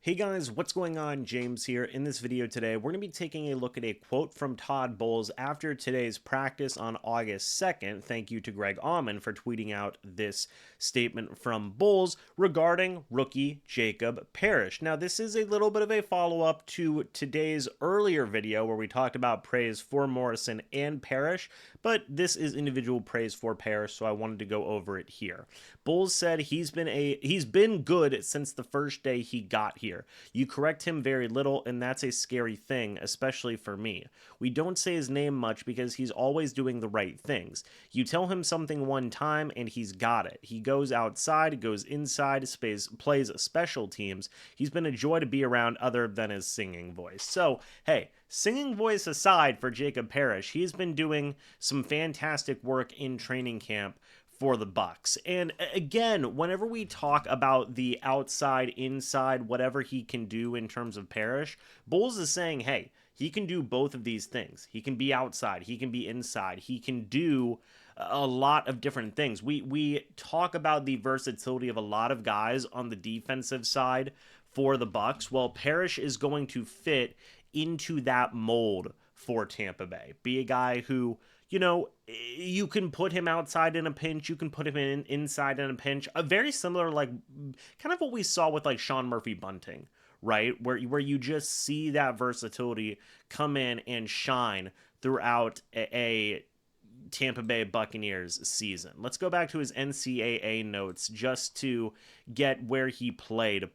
Hey guys, what's going on? James here. In this video today, we're going to be taking a look at a quote from Todd Bowles after today's practice on August 2nd. Thank you to Greg Auman for tweeting out this statement from Bowles regarding rookie Jacob Parrish. Now, this is a little bit of a follow-up to today's earlier video where we talked about praise for Morrison and Parrish, but this is individual praise for Parrish, so I wanted to go over it here. Bowles said he's been good since the first day he got here. You correct him very little, and that's a scary thing, especially for me. We don't say his name much because he's always doing the right things. You tell him something one time, and he's got it. He goes outside, goes inside, plays special teams. He's been a joy to be around other than his singing voice. So, hey, singing voice aside for Jacob Parrish, he's been doing some fantastic work in training camp for the Bucs. And again, whenever we talk about the outside, inside, whatever he can do in terms of Parrish, Bowles is saying, hey, he can do both of these things. He can be outside, he can be inside, he can do a lot of different things. We talk about the versatility of a lot of guys on the defensive side for the Bucs. Well, Parrish is going to fit into that mold for Tampa Bay. Be a guy who, you know, you can put him outside in a pinch, you can put him inside in a pinch. A very similar, like, kind of what we saw with, like, Sean Murphy Bunting, right? Where you just see that versatility come in and shine throughout a Tampa Bay Buccaneers season. Let's go back to his NCAA notes just to get where he played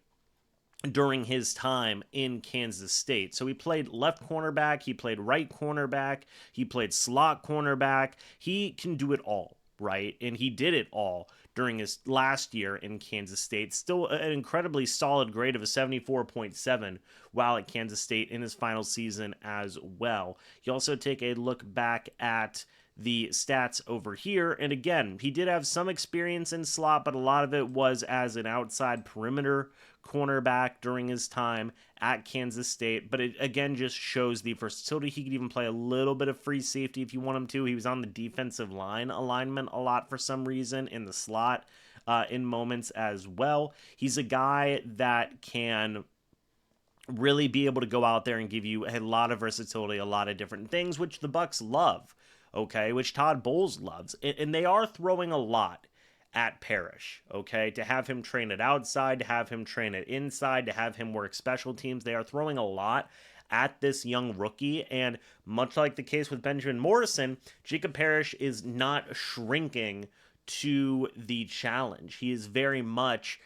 during his time in Kansas State. So he played left cornerback, he played right cornerback, he played slot cornerback. He can do it all, right? And he did it all during his last year in Kansas State. Still an incredibly solid grade of a 74.7 while at Kansas State in his final season as well. You also take a look back at the stats over here, and again, he did have some experience in slot, but a lot of it was as an outside perimeter cornerback during his time at Kansas State. But it again just shows the versatility. He could even play a little bit of free safety if you want him to. He was on the defensive line alignment a lot for some reason in the slot in moments as well. He's a guy that can really be able to go out there and give you a lot of versatility, a lot of different things, which the Bucs love, okay, which Todd Bowles loves. And they are throwing a lot at Parrish, okay, to have him train it outside, to have him train it inside, to have him work special teams. They are throwing a lot at this young rookie, and much like the case with Benjamin Morrison, Jacob Parrish is not shrinking to the challenge. He is very much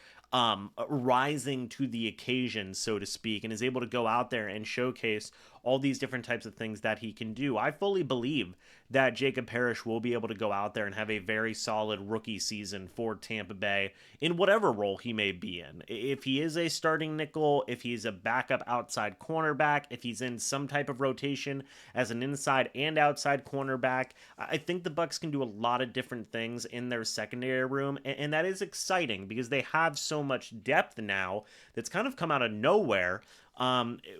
rising to the occasion, so to speak, and is able to go out there and showcase all these different types of things that he can do. I fully believe that Jacob Parrish will be able to go out there and have a very solid rookie season for Tampa Bay in whatever role he may be in. If he is a starting nickel, if he's a backup outside cornerback, if he's in some type of rotation as an inside and outside cornerback, I think the Bucs can do a lot of different things in their secondary room, and that is exciting because they have so much depth now that's kind of come out of nowhere.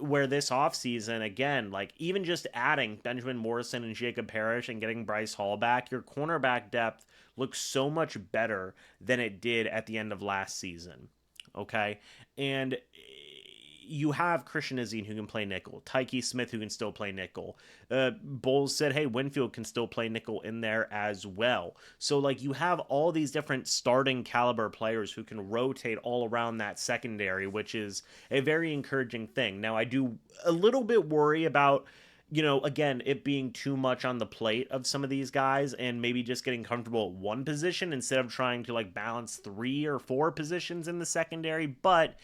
Where this offseason, again, like even just adding Benjamin Morrison and Jacob Parrish and getting Bryce Hall back, your cornerback depth looks so much better than it did at the end of last season, okay? And you have Christian Izien who can play nickel, Tyke Smith who can still play nickel. Bowles said, hey, Winfield can still play nickel in there as well. So, like, you have all these different starting caliber players who can rotate all around that secondary, which is a very encouraging thing. Now, I do a little bit worry about, you know, again, it being too much on the plate of some of these guys and maybe just getting comfortable at one position instead of trying to, like, balance 3 or 4 positions in the secondary. But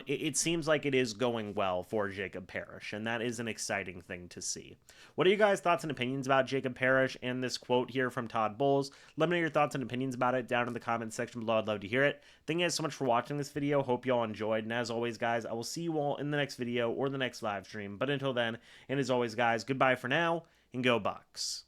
it seems like it is going well for Jacob Parrish, and that is an exciting thing to see. What are you guys' thoughts and opinions about Jacob Parrish and this quote here from Todd Bowles? Let me know your thoughts and opinions about it down in the comments section below. I'd love to hear it. Thank you guys so much for watching this video. Hope you all enjoyed. And as always, guys, I will see you all in the next video or the next live stream. But until then, and as always, guys, goodbye for now, and go Bucs.